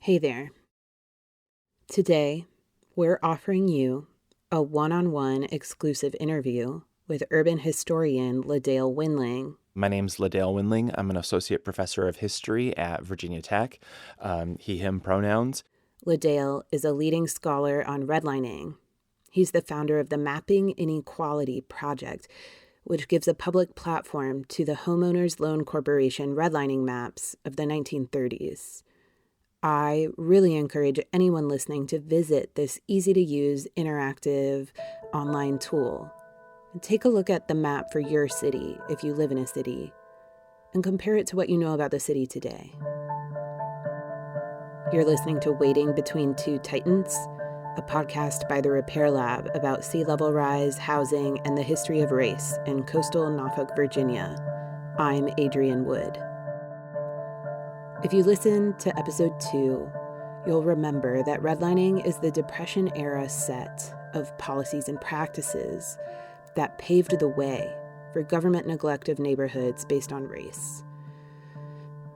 Hey there. Today, we're offering you a one-on-one exclusive interview with urban historian LaDale Winling. My name's LaDale Winling. I'm an associate professor of history at Virginia Tech. He, him pronouns. LaDale is a leading scholar on redlining. He's the founder of the Mapping Inequality Project, which gives a public platform to the Homeowners Loan Corporation redlining maps of the 1930s. I really encourage anyone listening to visit this easy-to-use, interactive online tool. And take a look at the map for your city, if you live in a city, and compare it to what you know about the city today. You're listening to Wading Between Two Titans, a podcast by the Repair Lab about sea level rise, housing, and the history of race in coastal Norfolk, Virginia. I'm Adrian Wood. If you listen to episode 2, you'll remember that redlining is the Depression-era set of policies and practices that paved the way for government neglect of neighborhoods based on race.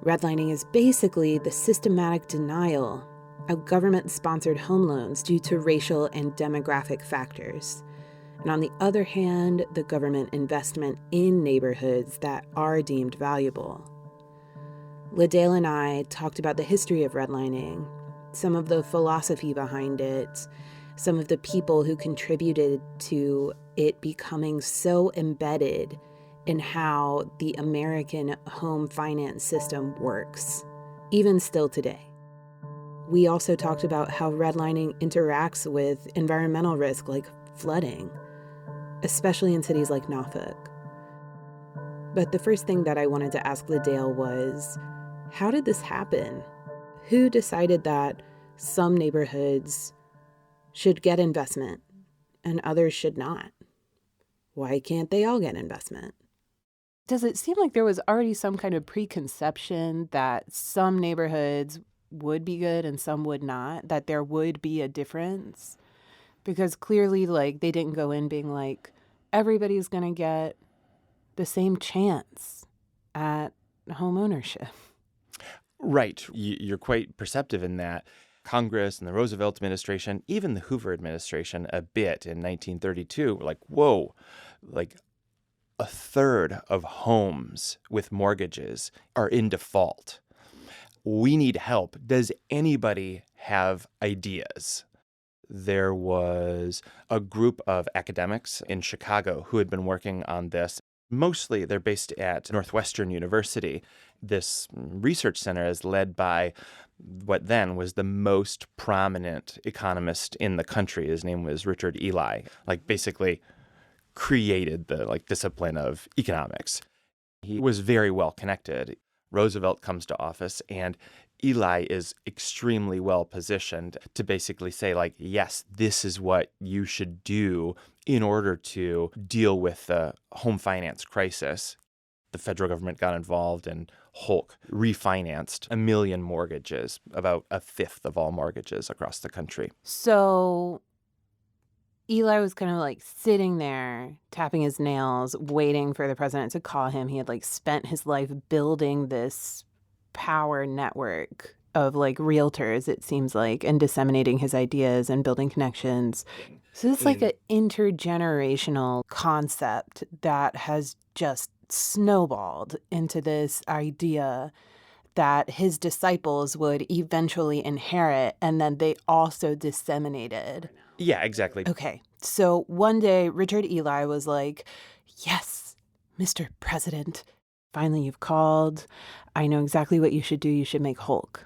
Redlining is basically the systematic denial of government-sponsored home loans due to racial and demographic factors. And on the other hand, the government investment in neighborhoods that are deemed valuable. LaDale and I talked about the history of redlining, some of the philosophy behind it, some of the people who contributed to it becoming so embedded in how the American home finance system works, even still today. We also talked about how redlining interacts with environmental risk like flooding, especially in cities like Norfolk. But the first thing that I wanted to ask LaDale was, how did this happen? Who decided that some neighborhoods should get investment and others should not? Why can't they all get investment? Does it seem like there was already some kind of preconception that some neighborhoods would be good and some would not, that there would be a difference? Because clearly, they didn't go in being like, everybody's going to get the same chance at home ownership. Right. You're quite perceptive in that. Congress and the Roosevelt administration, even the Hoover administration a bit in 1932, whoa, a third of homes with mortgages are in default. We need help. Does anybody have ideas? There was a group of academics in Chicago who had been working on this. Mostly they're based at Northwestern University. This research center is led by what then was the most prominent economist in the country. His name was Richard Ely, basically created the discipline of economics. He was very well connected. Roosevelt comes to office and Ely is extremely well positioned to basically say, yes, this is what you should do in order to deal with the home finance crisis. The federal government got involved and Hulk refinanced 1 million mortgages, about a fifth of all mortgages across the country. So Eli was kind of sitting there, tapping his nails, waiting for the president to call him. He had spent his life building this power network of realtors, it seems and disseminating his ideas and building connections. So it's an intergenerational concept that has just snowballed into this idea that his disciples would eventually inherit, and then they also disseminated. Yeah, exactly. Okay, so one day Richard Ely was like, yes, Mr. President, finally you've called. I know exactly what you should do. You should make Hulk.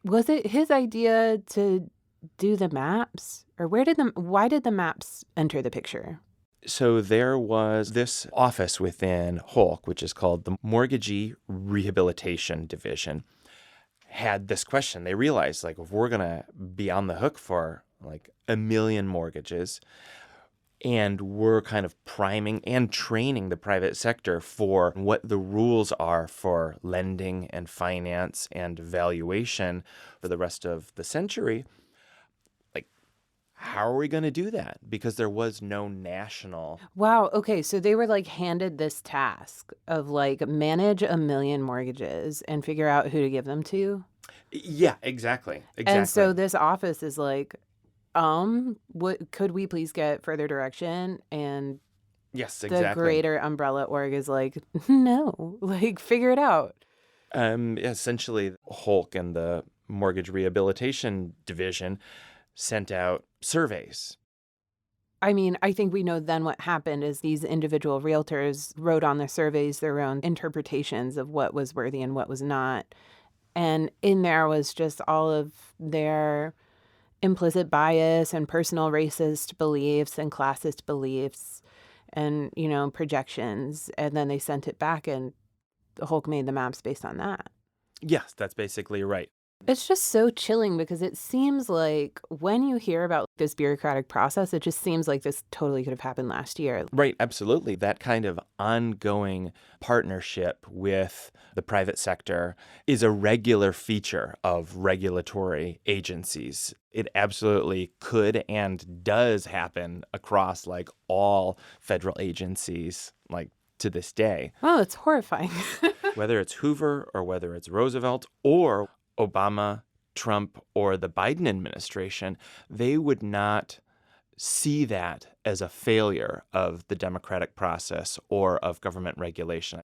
Was it his idea to do the maps? Or why did the maps enter the picture? So there was this office within Hulk, which is called the Mortgagee Rehabilitation Division, had this question. They realized, if we're going to be on the hook for 1 million mortgages, and we're kind of priming and training the private sector for what the rules are for lending and finance and valuation for the rest of the century, how are we going to do that? Because there was no national. Wow. Okay. So they were handed this task of manage 1 million mortgages and figure out who to give them to. Yeah, exactly. And so Exactly. this office is like, what could we please get further direction? And Yes, the exactly. greater umbrella org is like, no, like figure it out. Essentially, Hulk and the Mortgage Rehabilitation Division sent out surveys. I mean, I think we know then what happened is these individual realtors wrote on their surveys their own interpretations of what was worthy and what was not. And in there was just all of their implicit bias and personal racist beliefs and classist beliefs and, projections. And then they sent it back and the Hulk made the maps based on that. Yes, that's basically right. It's just so chilling because it seems like when you hear about this bureaucratic process, it just seems like this totally could have happened last year. Right, absolutely. That kind of ongoing partnership with the private sector is a regular feature of regulatory agencies. It absolutely could and does happen across like all federal agencies, like to this day. Oh, it's horrifying. Whether it's Hoover or whether it's Roosevelt or Obama, Trump, or the Biden administration, they would not see that as a failure of the democratic process or of government regulation.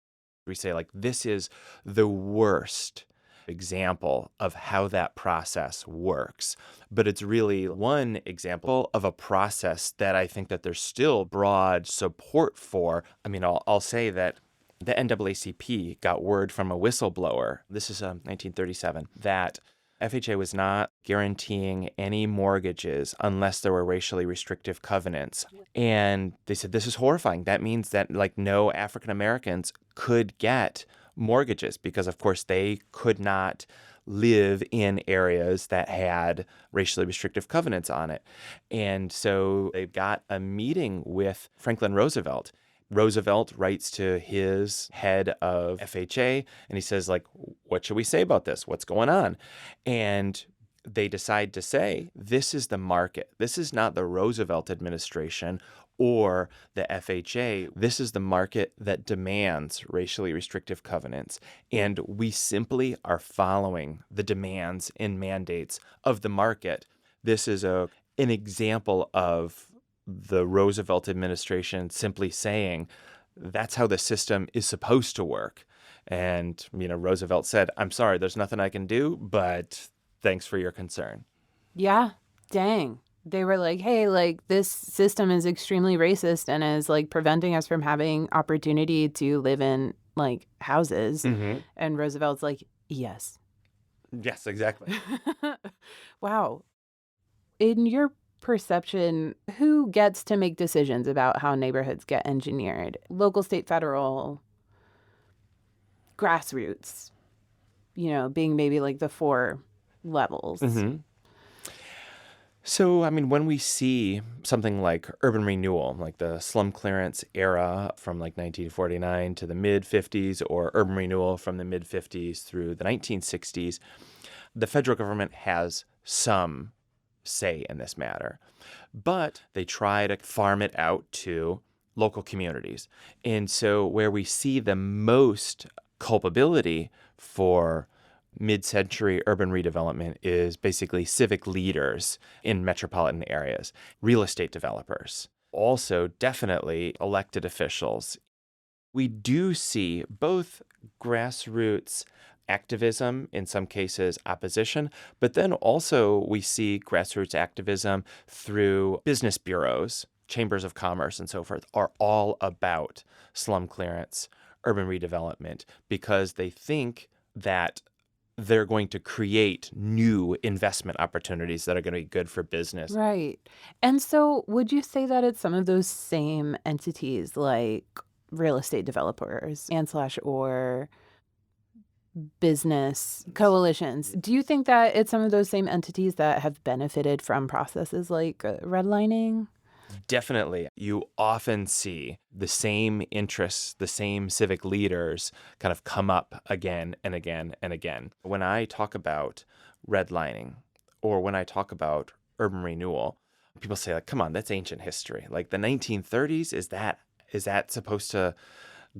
We say, like, this is the worst example of how that process works. But it's really one example of a process that I think that there's still broad support for. I mean, I'll say that the NAACP got word from a whistleblower, this is 1937, that FHA was not guaranteeing any mortgages unless there were racially restrictive covenants. And they said, this is horrifying. That means that like no African Americans could get mortgages because, of course, they could not live in areas that had racially restrictive covenants on it. And so they got a meeting with Franklin Roosevelt. Roosevelt writes to his head of FHA and he says, like, what should we say about this? What's going on? And they decide to say, this is the market. This is not the Roosevelt administration or the FHA. This is the market that demands racially restrictive covenants. And we simply are following the demands and mandates of the market. This is an example of the Roosevelt administration simply saying, that's how the system is supposed to work. And, Roosevelt said, I'm sorry, there's nothing I can do, but thanks for your concern. Yeah, dang. They were like, hey, like this system is extremely racist and is like preventing us from having opportunity to live in like houses. Mm-hmm. And Roosevelt's like, yes. Yes, exactly. Wow. In your perception, who gets to make decisions about how neighborhoods get engineered? Local, state, federal, grassroots, being maybe like the 4 levels. Mm-hmm. So, I mean, when we see something like urban renewal, like the slum clearance era from like 1949 to the mid-50s, or urban renewal from the mid-50s through the 1960s, the federal government has some say in this matter. But they try to farm it out to local communities. And so where we see the most culpability for mid-century urban redevelopment is basically civic leaders in metropolitan areas, real estate developers, also definitely elected officials. We do see both grassroots activism, in some cases opposition, but then also we see grassroots activism through business bureaus, chambers of commerce, and so forth, are all about slum clearance, urban redevelopment, because they think that they're going to create new investment opportunities that are going to be good for business. Right. And so would you say that it's some of those same entities like real estate developers and/ or business coalitions? Do you think that it's some of those same entities that have benefited from processes like redlining? Definitely. You often see the same interests, the same civic leaders kind of come up again and again and again. When I talk about redlining or when I talk about urban renewal, people say, like, come on, that's ancient history. Like the 1930s, is that supposed to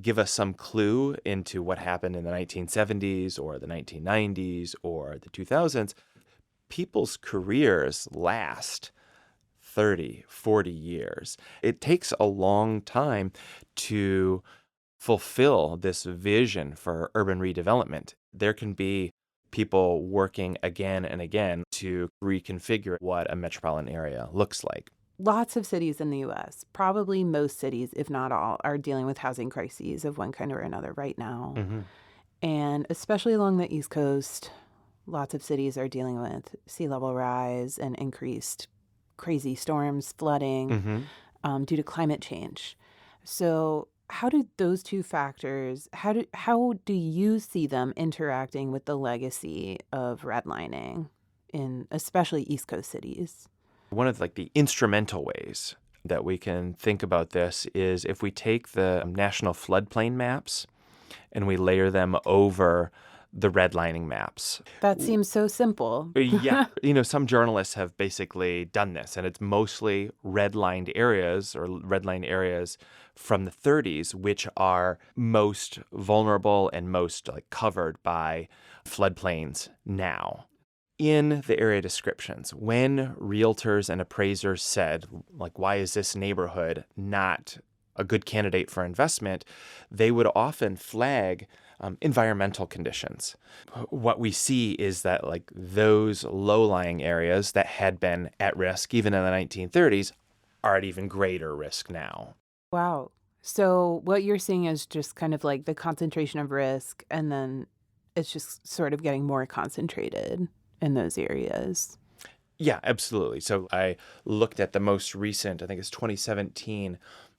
give us some clue into what happened in the 1970s or the 1990s or the 2000s, people's careers last 30, 40 years. It takes a long time to fulfill this vision for urban redevelopment. There can be people working again and again to reconfigure what a metropolitan area looks like. Lots of cities in the U.S., probably most cities, if not all, are dealing with housing crises of one kind or another right now. Mm-hmm. And especially along the East Coast, lots of cities are dealing with sea level rise and increased crazy storms, flooding due to climate change. So how do those two factors, how do you see them interacting with the legacy of redlining in especially East Coast cities? One of the instrumental ways that we can think about this is if we take the national floodplain maps and we layer them over the redlining maps. That seems so simple. Yeah. Some journalists have basically done this, and it's mostly redlined areas or redlined areas from the 30s, which are most vulnerable and most covered by floodplains now. In the area descriptions, when realtors and appraisers said, why is this neighborhood not a good candidate for investment, they would often flag environmental conditions. What we see is that those low-lying areas that had been at risk even in the 1930s are at even greater risk now. Wow. So what you're seeing is just kind of the concentration of risk, and then it's just sort of getting more concentrated in those areas. Yeah, absolutely. So I looked at the most recent, I think it's 2017,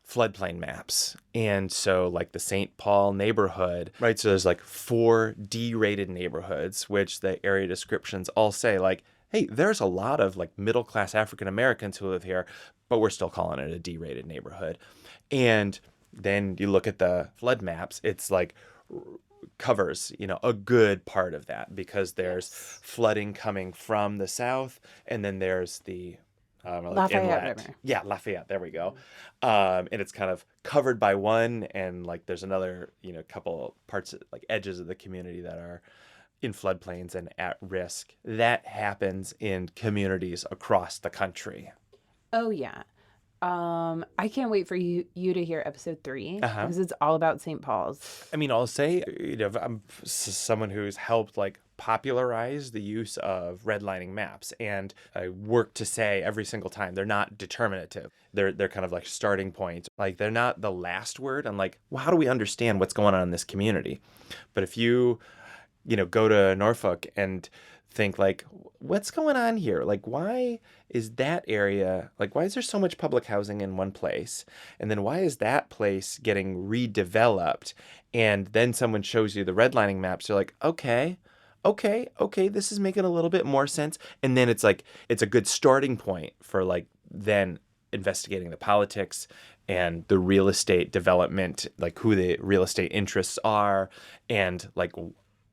floodplain maps. And so the St. Paul neighborhood, right? So there's 4 D-rated neighborhoods, which the area descriptions all say hey, there's a lot of middle-class African Americans who live here, but we're still calling it a D-rated neighborhood. And then you look at the flood maps, it's covers, a good part of that because there's flooding coming from the south, and then there's the Lafayette inlet. River. Yeah, Lafayette. There we go. And it's kind of covered by one, and there's another, couple parts, edges of the community that are in floodplains and at risk. That happens in communities across the country. Oh yeah. I can't wait for you to hear episode 3 because it's all about St. Paul's. I mean, I'll say, I'm someone who's helped popularize the use of redlining maps, and I work to say every single time they're not determinative. They're kind of starting points. They're not the last word on well, how do we understand what's going on in this community? But if you, go to Norfolk and think what's going on here? Why is that area, why is there so much public housing in one place? And then why is that place getting redeveloped? And then someone shows you the redlining maps. You're okay, this is making a little bit more sense. And then it's it's a good starting point for then investigating the politics and the real estate development, who the real estate interests are, and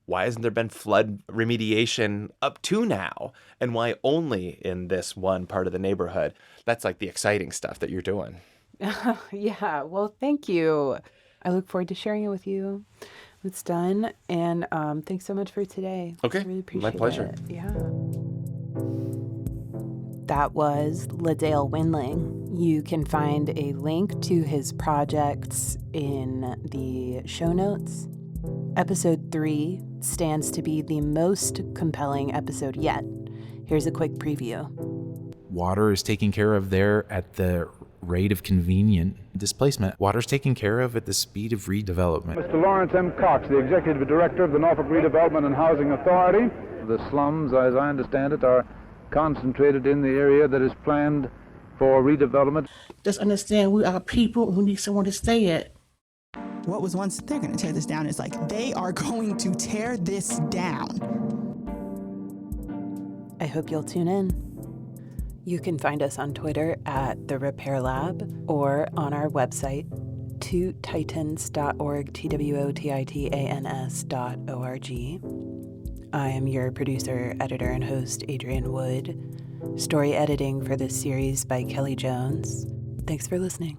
why hasn't there been flood remediation up to now? And why only in this one part of the neighborhood? That's the exciting stuff that you're doing. Yeah. Well, thank you. I look forward to sharing it with you. It's done. And thanks so much for today. Okay. I really appreciate my pleasure. it. Yeah. That was LaDale Winling. You can find a link to his projects in the show notes. Episode 3 stands to be the most compelling episode yet. Here's a quick preview. Water is taken care of there at the rate of convenient displacement. Water's taken care of at the speed of redevelopment. Mr. Lawrence M. Cox, the Executive Director of the Norfolk Redevelopment and Housing Authority. The slums, as I understand it, are concentrated in the area that is planned for redevelopment. Just understand we are people who need somewhere to stay at. What was once, they're going to tear this down, is they are going to tear this down. I hope you'll tune in. You can find us on Twitter at The Repair Lab or on our website, TITANS.org, TWOTITANS.org. I am your producer, editor, and host, Adrian Wood. Story editing for this series by Kelly Jones. Thanks for listening.